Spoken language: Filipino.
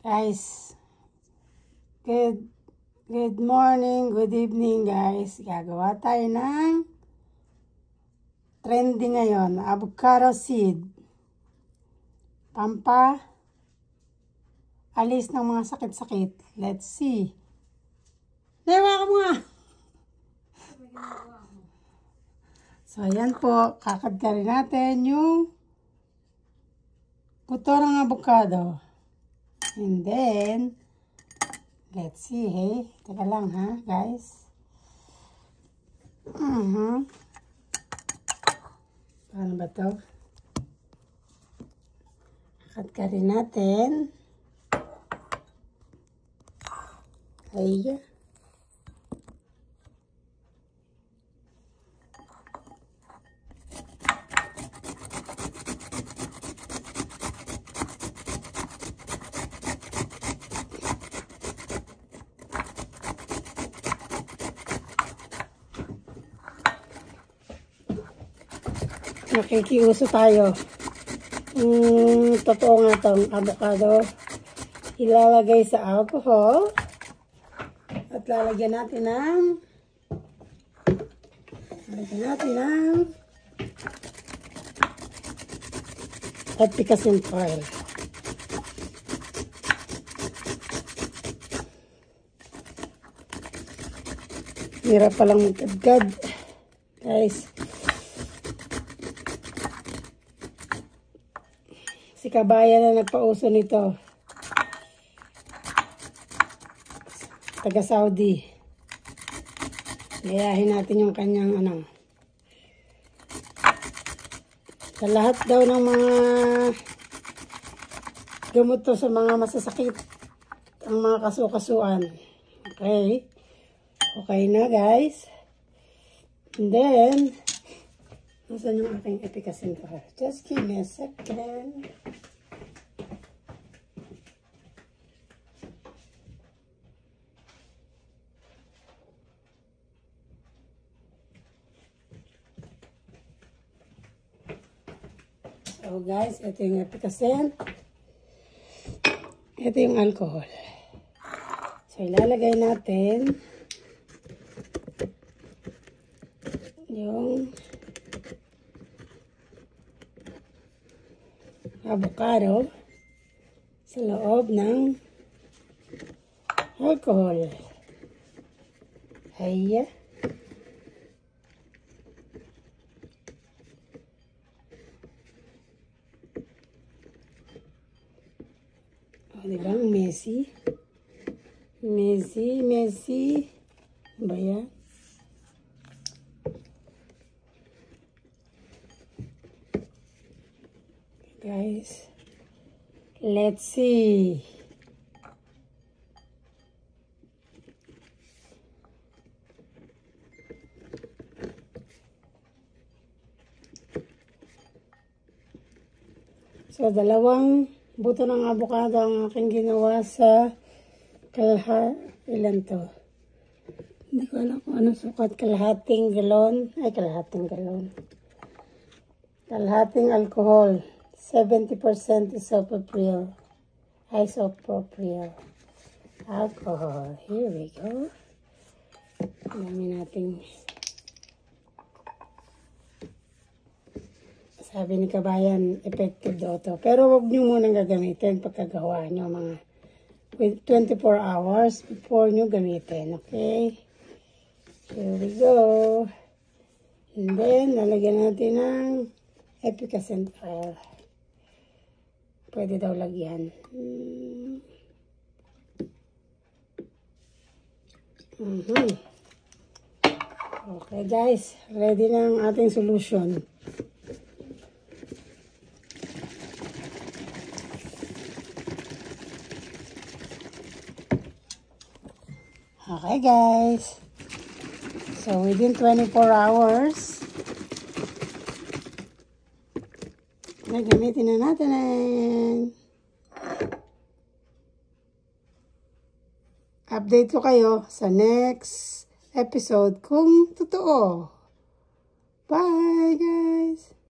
Guys, good morning, good evening guys. Gagawa tayo ng trending ngayon, avocado seed. Alis ng mga sakit-sakit. Let's see. Lewa ka mo nga. So, ayan po. Kakadkarin natin yung buto ng avocado. And then, let's see, hey. Teka lang, ha, guys. Paano ba to? Kakadkarin natin. Ay. Nakikiuso tayo. Totoo nga itong avocado. Ilalagay sa alcohol. At lalagyan natin ng efficacent oil. Hirap palang magkadkad, guys. Si kabayan na nagpauso nito. Taga Saudi. Gayahin natin yung kanyang sa lahat daw ng mga gamot to sa mga masasakit ang mga kasukasuan. Okay. Okay na, guys. And then, nasan yung aking efficacent oil? Just give me a second. So guys, ito yung efficacent. Ito yung alcohol. So ilalagay natin yung avocado sa loob ng alcohol. Ay. O, diba? Messy. Ba yan? Guys, let's see. So, dalawang buto ng avocado ang aking ginawa sa ilan to? Hindi ko alam kung anong sukat. Kalahating alcohol. 70% isopropyl alcohol. Here we go. Dami natin. Sabi ni kabayan, effective daw to. Pero wag nyo munang gagamitin pagkagawa nyo mga 24 hours before nyo gamitin. Okay? Here we go. And then, lalagyan natin ng efficacent oil. Pwede daw lagyan. Okay guys, ready na ang ating solution. Okay guys, so within 24 hours, gamitin na natin. Update ko kayo sa next episode kung totoo. Bye guys!